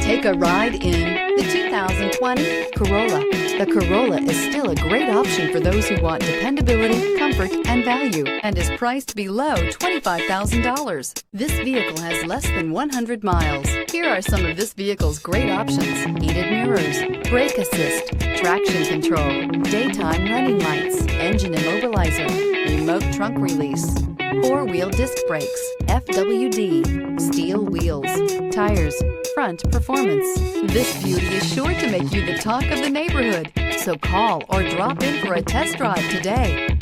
Take a ride in the 2020 Corolla. The Corolla is still a great option for those who want dependability, comfort, and value, and is priced below $25,000. This vehicle has less than 100 miles. Here are some of this vehicle's great options: heated mirrors, brake assist, traction control, daytime running lights, engine immobilizer, remote trunk release, four-wheel disc brakes, FWD, steel wheels, tires, front performance. This beauty is sure to make you the talk of the neighborhood. So call or drop in for a test drive today.